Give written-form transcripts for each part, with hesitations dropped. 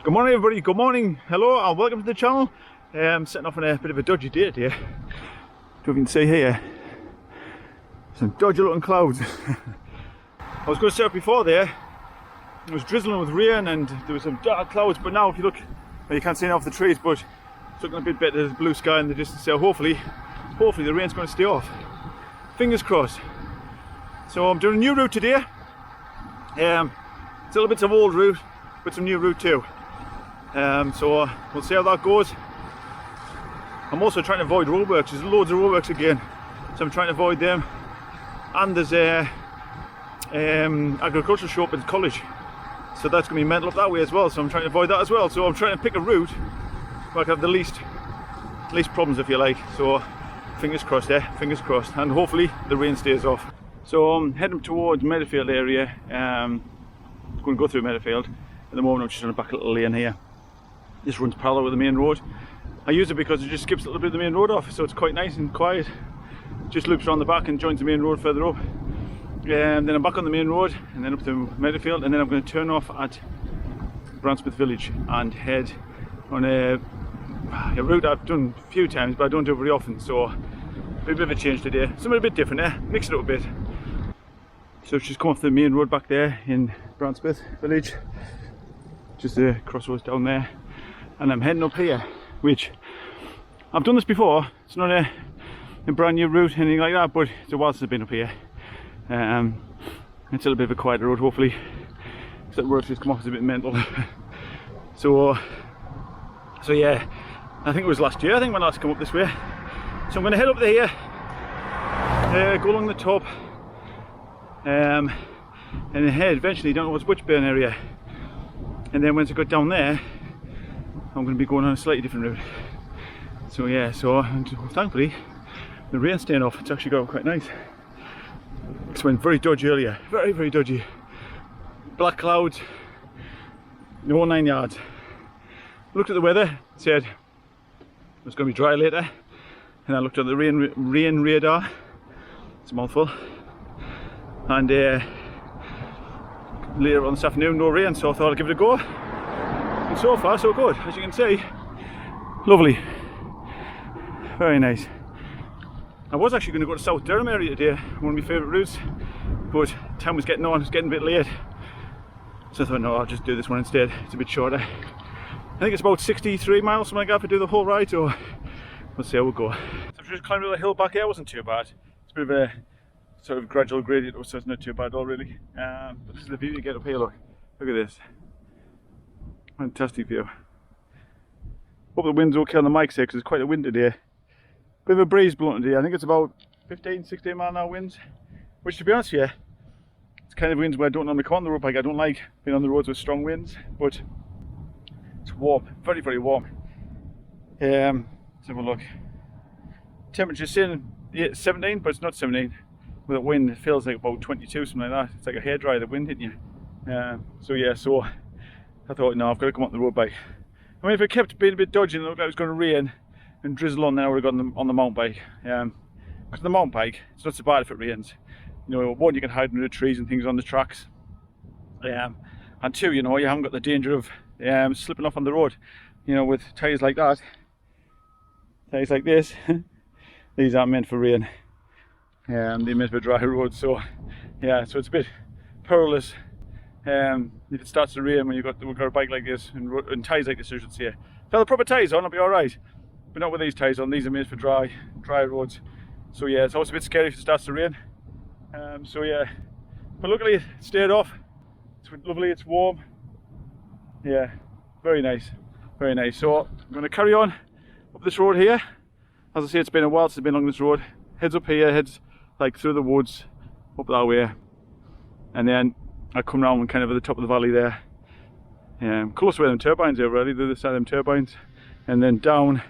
Good morning everybody, good morning, hello and welcome to the channel. I'm setting off on a bit of a dodgy day today. Don't know if you can see here, some dodgy looking clouds. I was going to set up before there, it was drizzling with rain and there was some dark clouds, but now if you look, well, you can't see any off the trees, but it's looking a bit better. There's blue sky in the distance there. Hopefully the rain's going to stay off. Fingers crossed. So I'm doing a new route today. It's a little bit of old route, but some new route too. So we'll see how that goes. I'm also trying to avoid roadworks. There's loads of roadworks again, so I'm trying to avoid them. And there's a agricultural show up at the college, so that's going to be mental up that way as well. So I'm trying to avoid that as well. So I'm trying to pick a route where I can have the least problems, if you like. So fingers crossed, fingers crossed, and hopefully the rain stays off. So I'm heading towards Meadowfield area. I'm going to go through Meadowfield. At the moment I'm just on a back little lane here. This runs parallel with the main road. I use it because it just skips a little bit of the main road off, so it's quite nice and quiet. Just loops around the back and joins the main road further up. And then I'm back on the main road and then up to Meadowfield, and then I'm going to turn off at Bransmouth Village and head on a route I've done a few times but I don't do it very often, so a bit of a change today. Something a bit different, mix it up a bit. So it's just come off the main road back there in Bransmouth Village, just the crossroads down there, and I'm heading up here, which I've done this before. It's not a brand new route, anything like that, but it's a while since I've been up here. It's a little bit of a quieter road, hopefully, because that road just come off as a bit mental. so yeah, I think it was last year, I think when I last come up this way. So I'm going to head up there, go along the top, and then head eventually down towards Witchburn area. And then once I got down there, I'm going to be going on a slightly different route. So yeah, thankfully the rain's staying off. It's actually got quite nice. It went very dodgy earlier, very dodgy. Black clouds, no 9 yards. Looked at the weather, said it was going to be dry later, and I looked at the rain radar. It's a mouthful. And later on this afternoon, no rain, so I thought I'd give it a go. And so far so good, as you can see. Lovely, very nice. I was actually going to go to South Durham area today, one of my favourite routes, but time was getting on, it was getting a bit late, so I thought no, I'll just do this one instead. It's a bit shorter. I think it's about 63 miles, something like that, if I do the whole ride, so we'll see how we'll go. So I've just climbed a little hill back here. It wasn't too bad. It's a bit of a sort of gradual gradient, so it's not too bad at all really. But this is the view you get up here. Look at this, fantastic view. Hope the wind's okay on the mic here, because it's quite a wind today. Bit of a breeze blowing today. I think it's about 15-16 mile an hour winds, which, to be honest with you, it's kind of winds where I don't normally come on the road bike. I don't like being on the roads with strong winds, but it's warm, very warm. Let's have a look. Temperature's saying 17, but it's not 17. With the wind, it feels like about 22, something like that. It's like a hairdryer, the wind hitting you. So yeah, so I thought, no, I've got to come on the road bike. I mean, if it kept being a bit dodgy and it looked like it was going to rain and drizzle on, then I would have got on the mountain bike. Because the mountain bike, it's not so bad if it rains. You know, one, you can hide under the trees and things on the tracks. And two, you know, you haven't got the danger of slipping off on the road. You know, with tyres like that, tyres like this, these aren't meant for rain. They're meant for dry roads, so yeah, so it's a bit perilous if it starts to rain when we've got a bike like this and tyres like this, I should say. If I had the proper tyres on, I'll be alright, but not with these tyres on. These are made for dry roads, so yeah, it's also a bit scary if it starts to rain. So yeah, but luckily it stayed off. It's lovely, it's warm, yeah, very nice. So I'm going to carry on up this road here. As I say, it's been a while since I've been along this road. Heads up here, heads like through the woods, up that way, and then I come round kind of at the top of the valley there, close to where them turbines are really, the other side of them turbines, and then down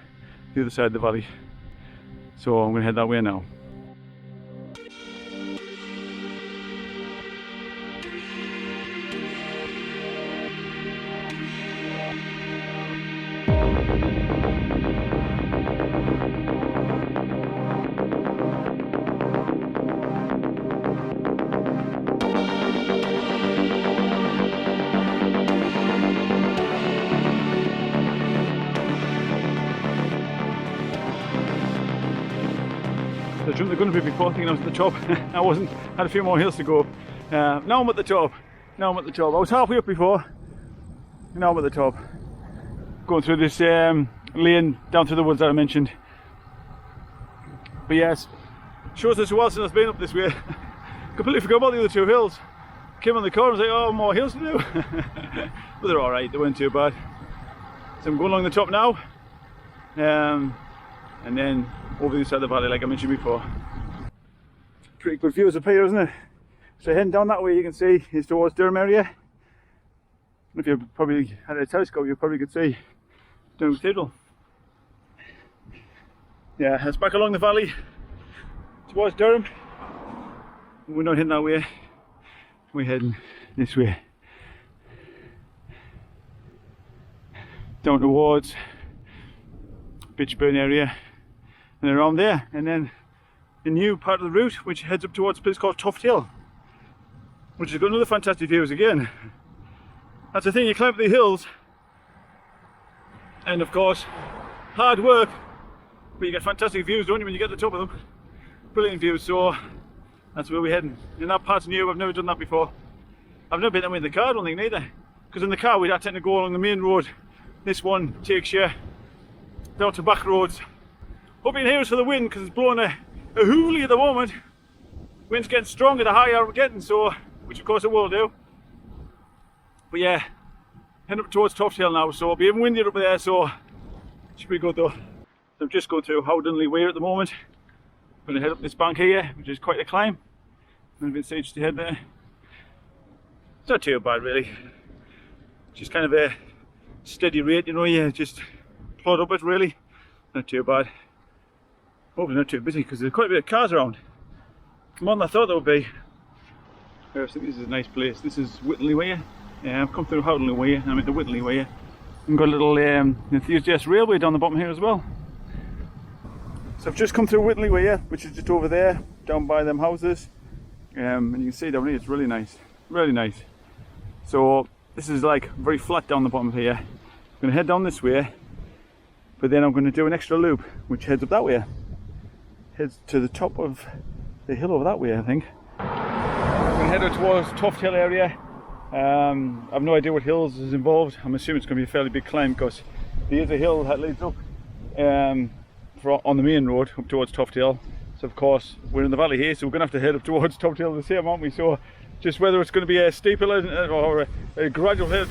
the other side of the valley. So I'm going to head that way now. going to be before, thinking I was at the top. I wasn't. Had a few more hills to go. Now I'm at the top. Now I'm at the top. I was halfway up before. Now I'm at the top. Going through this lane down through the woods that I mentioned. But yes, shows us who else has been up this way. Completely forgot about the other two hills. Came on the corner and was like, oh, more hills to do. But they're alright, they weren't too bad. So I'm going along the top now. And then over the side of the valley, like I mentioned before. Pretty good views up here, isn't it? So heading down that way, you can see is towards Durham area. If you probably had a telescope, you probably could see Durham Cathedral. Yeah, it's back along the valley towards Durham. We're not heading that way, we're heading this way. Down towards Bitchburn area and around there, and then the new part of the route which heads up towards a place called Toft Hill, which has got another fantastic views again. That's the thing, you climb up the hills and of course hard work, but you get fantastic views, don't you, when you get to the top of them. Brilliant views, so that's where we're heading. And that part's new, I've never done that before. I've never been that way in the car, I don't think, neither. Because in the car we'd have to go along the main road. This one takes you down to back roads. Hope you can hear us for the wind, because it's blowing a hoolie at the moment. Wind's getting stronger the higher we're getting, so, which of course it will do. But yeah, heading up towards Toft Hill now, so it'll be even windier up there, so it should be good though. So I'm just going through Howdonley Weir at the moment. I'm going to head up this bank here, which is quite a climb. I'm a bit staged to head there. It's not too bad really. Just kind of a steady rate, you know, you just plod up it really. Not too bad. Hopefully not too busy because there's quite a bit of cars around. More than I thought there would be. I think this is a nice place. This is Whittley Weir. Yeah, I've come through Howdonley Weir and I'm at the Whittley Weir. And got a little enthusiast railway down the bottom here as well. So I've just come through Whittley Weir, which is just over there, down by them houses. And you can see down here it's really nice. Really nice. So this is like very flat down the bottom here. I'm going to head down this way, but then I'm going to do an extra loop which heads up that way. Heads to the top of the hill over that way, I think. I'm going to head out towards Toft Hill area. I've no idea what hills is involved. I'm assuming it's going to be a fairly big climb because there is a hill that leads up on the main road up towards Toft Hill. So of course we're in the valley here, so we're going to have to head up towards Toft Hill the same, aren't we? So just whether it's going to be a steep hill or a gradual hill,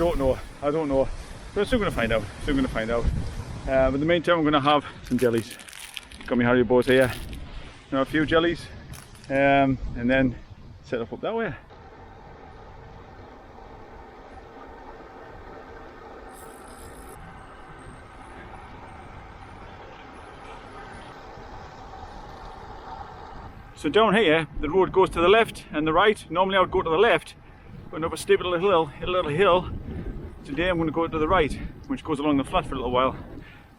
I don't know. But I'm still going to find out. But in the meantime I'm going to have some jellies. Got my Haribo's here. Now a few jellies, and then set up that way. So down here, the road goes to the left and the right. Normally I would go to the left, but up a steep little hill. Today I'm going to go to the right, which goes along the flat for a little while,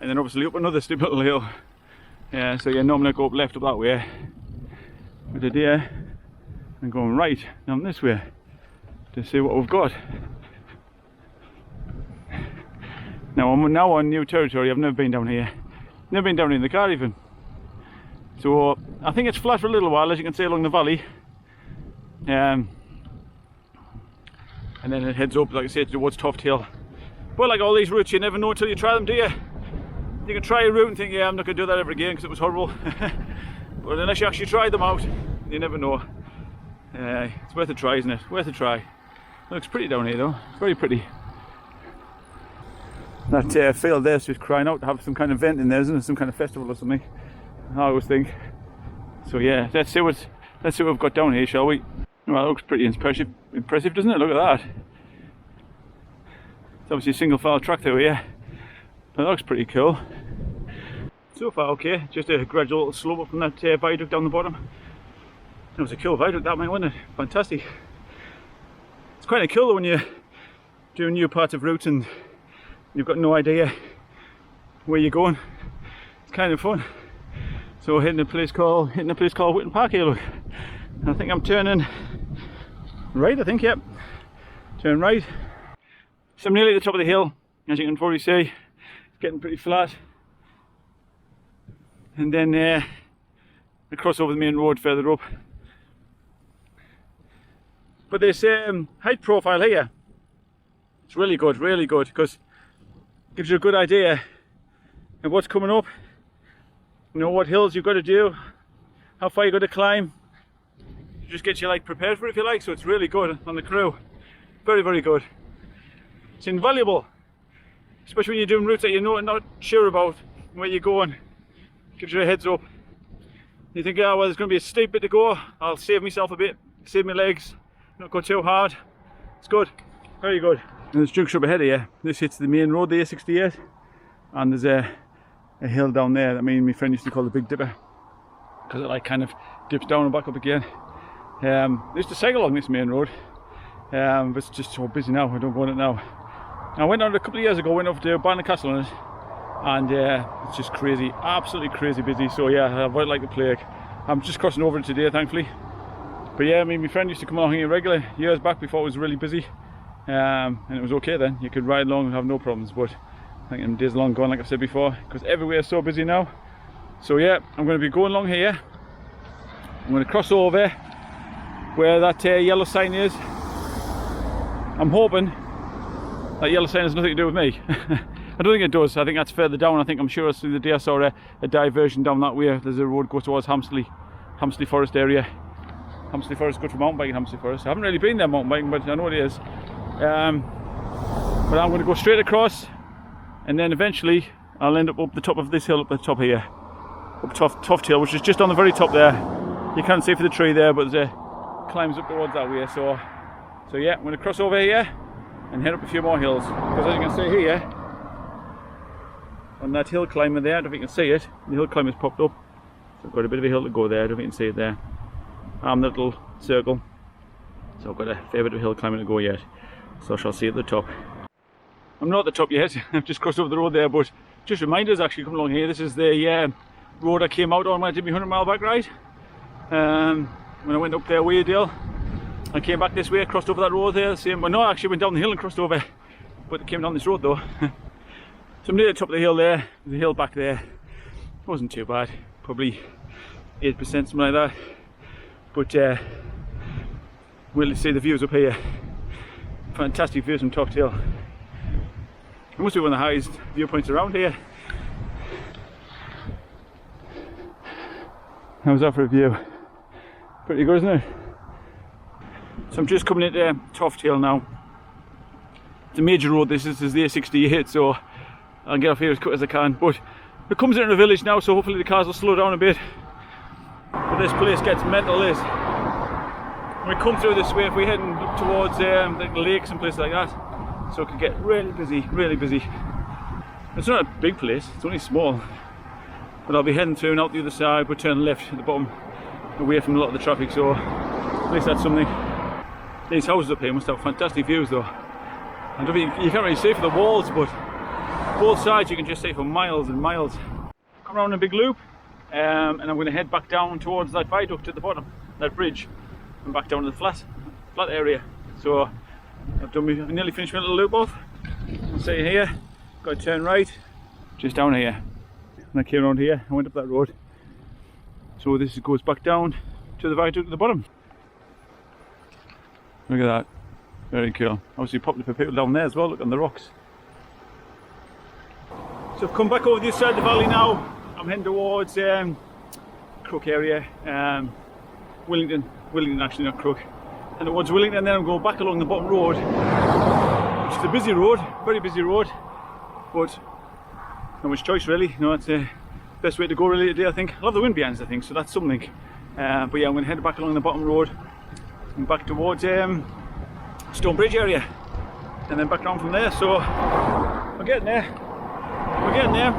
and then obviously up another steep little hill. So yeah, normally I go up left up that way, but today I'm going right down this way to see what we've got. Now I'm now on new territory. I've never been down here. Never been down in the car even. So I think it's flat for a little while, as you can see along the valley, and then it heads up, like I said, towards Toft Hill. But like all these routes, you never know until you try them, do you? You can try a route and think, yeah, I'm not going to do that ever again because it was horrible. But unless you actually try them out, you never know. It's worth a try, isn't it? Worth a try. It looks pretty down here though, it's very pretty. That field there's just crying out to have some kind of event in there, isn't it? Some kind of festival or something, I always think. So yeah, let's see what we've got down here, shall we? Well, it looks pretty impressive, doesn't it? Look at that. It's obviously a single file track through here, but it looks pretty cool. So far okay, just a gradual slope up from that viaduct down the bottom. It was a cool viaduct that, mate, wasn't it? Fantastic. It's quite cool though when you're doing new parts of routes and you've got no idea where you're going. It's kind of fun. So hitting a place called Whitton Park here, look. I think I'm turning right, I think, yep. Turn right. So I'm nearly at the top of the hill, as you can probably see. It's getting pretty flat. And then We cross over the main road further up. But this height profile here, it's really good, because it gives you a good idea of what's coming up. You know what hills you've got to do, how far you've got to climb. It just gets you like prepared for it if you like, so it's really good on the crew. Very, very good. It's invaluable, especially when you're doing routes that you're not sure about where you're going. Gives you a heads up. You think, oh well, there's going to be a steep bit to go, I'll save myself a bit, save my legs, not go too hard. It's good, very good. And there's junction up ahead here. This hits the main road, the A68, and there's a hill down there that me and my friend used to call the Big Dipper, because it like kind of dips down and back up again. I used to cycle along this main road, but it's just so busy now, I don't go on it now. I went on it a couple of years ago, went over to Barnett Castle on it, and it's just crazy, absolutely crazy busy. So yeah, I avoid like the plague. I'm just crossing over it today, thankfully. But yeah, I mean, my friend used to come along here regularly years back before it was really busy, and it was okay then. You could ride along and have no problems. But I think them days are long gone, like I've said before, because everywhere is so busy now. So yeah, I'm going to be going along here. I'm going to cross over where that yellow sign is. I'm hoping that yellow sign has nothing to do with me. I don't think it does. I think that's further down. I'm sure through the day I saw a diversion down that way. There's a road goes towards Hamsley Forest area. Hamsley Forest is good for mountain biking, Hamsley Forest. I haven't really been there mountain biking, but I know it is. But I'm going to go straight across, and then eventually I'll end up the top of this hill up the top here. Up Toft Hill, which is just on the very top there. You can't see for the tree there, but there's climbs up towards that way. So yeah, I'm going to cross over here and head up a few more hills. Because as you can see here, on that hill climber there, I don't know if you can see it, the hill climber's popped up. So I've got a bit of a hill to go there, I don't know if you can see it there. I'm the little circle. So I've got a fair bit of hill climbing to go yet. So I shall see at the top. I'm not at the top yet, I've just crossed over the road there, but just reminders actually coming along here. This is the road I came out on when I did my 100-mile bike ride. When I went up there, Weardale, I came back this way, crossed over that road there, same. Well, no, I actually went down the hill and crossed over, but it came down this road though. So I'm near the top of the hill there, the hill back there. It wasn't too bad, probably 8%, something like that. But we'll see the views up here. Fantastic views from Toft Hill. It must be one of the highest viewpoints around here. How's that for a view? Pretty good, isn't it? So I'm just coming into Toft Hill now. It's a major road, this is the A68, so I'll get off here as quick as I can. But it comes into a village now, so hopefully the cars will slow down a bit. But this place gets mental, this. When we come through this way, if we're heading up towards like lakes and places like that, so it can get really busy, really busy. It's not a big place, it's only small. But I'll be heading through and out the other side, but turn left at the bottom, away from a lot of the traffic, so at least that's something. These houses up here must have fantastic views though. I don't think you can't really see for the walls, but both sides you can just see for miles and miles. Come around a big loop, and I'm going to head back down towards that viaduct at the bottom, that bridge, and back down to the flat area. So I've nearly finished my little loop off. See here, got to turn right, just down here. And I came around here, I went up that road. So this goes back down to the viaduct at the bottom. Look at that, very cool. Obviously popular for people down there as well, look on the rocks. So I've come back over this side of the valley now. I'm heading towards Crook area, Willington actually, not Crook. And towards Willington, and then I'm going back along the bottom road, which is a busy road, very busy road, but not much choice really. You know, it's the best way to go really today, I think. I love the wind behind us, I think, so that's something. But yeah, I'm going to head back along the bottom road and back towards Stonebridge area, and then back down from there. So we're getting there. We're getting there.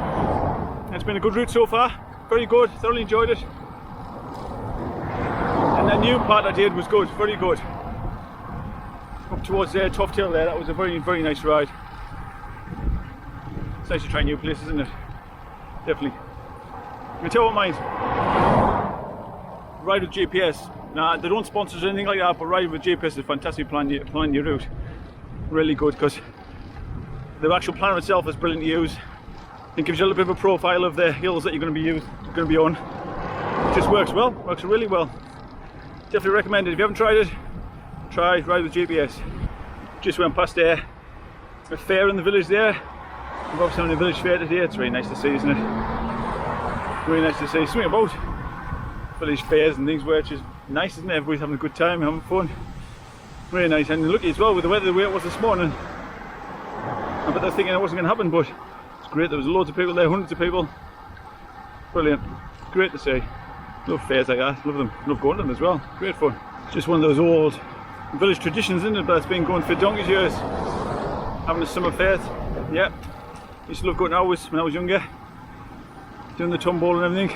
It's been a good route so far. Very good. Thoroughly enjoyed it. And the new part I did was good. Very good. Up towards Toft Hill there. That was a very, very nice ride. It's nice to try new places, isn't it? Definitely. I tell you what, mate. Ride with GPS. Nah, they don't sponsor us or anything like that, but riding with GPS is a fantastic plan your route. Really good, because the actual planner itself is brilliant to use. It gives you a little bit of a profile of the hills that you're going to be on. It just works well, works really well. Definitely recommend it. If you haven't tried it, try ride with GPS. Just went past a fair in the village there. We've obviously on a village fair today. It's really nice to see, isn't it? Really nice to see. Something about village fairs and things where it's just nice, isn't it? Everybody's having a good time, having fun. Really nice, and lucky as well with the weather the way it was this morning. I bet they're thinking it wasn't going to happen, but it's great. There was loads of people there, hundreds of people. Brilliant. Great to see. Love fairs like that. Love them. Love going to them as well. Great fun. It's just one of those old village traditions, isn't it? But it's been going for donkey's years. Having a summer fair. Yeah. Used to love going to ours when I was younger. Doing the tomball and everything.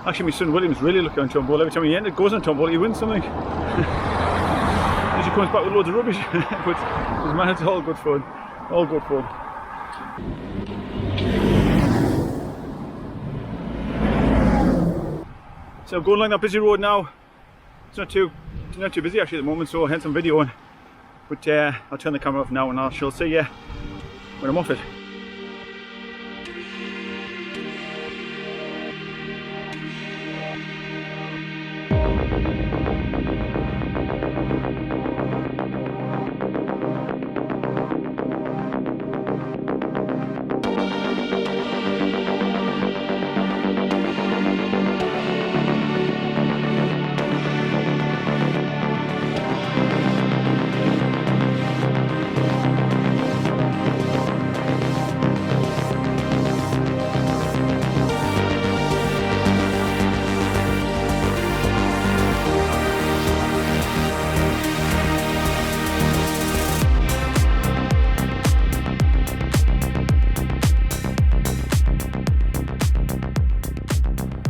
Actually, my son William's really lucky on tomball. Every time he goes on tomball, he wins something. Usually comes back with loads of rubbish. But man, it's all good fun. All good fun. So going along that busy road now. It's not too busy actually at the moment, so hence I'm videoing. But I'll turn the camera off now and I shall see you when I'm off it.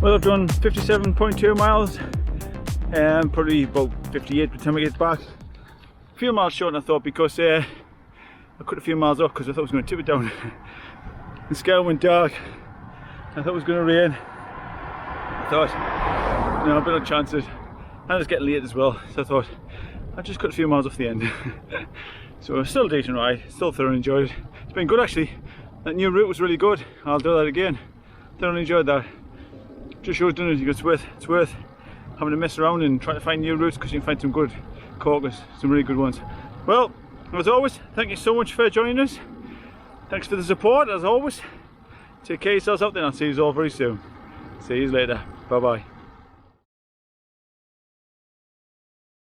Well, I've done 57.2 miles and probably about 58 by the time I get back. A few miles short than I thought because I cut a few miles off because I thought I was going to tip it down. The sky went dark. I thought it was going to rain. I thought, no, better chance it. And it's getting late as well, so I thought I'd just cut a few miles off the end. So still a decent ride, still thoroughly enjoyed it. It's been good actually. That new route was really good. I'll do that again. Thoroughly enjoyed that. Just shows, doesn't it? It's worth having to mess around and try to find new routes because you can find some good corkers, some really good ones. Well, as always, thank you so much for joining us. Thanks for the support, as always. Take care of yourselves out there and I'll see you all very soon. See you later. Bye bye.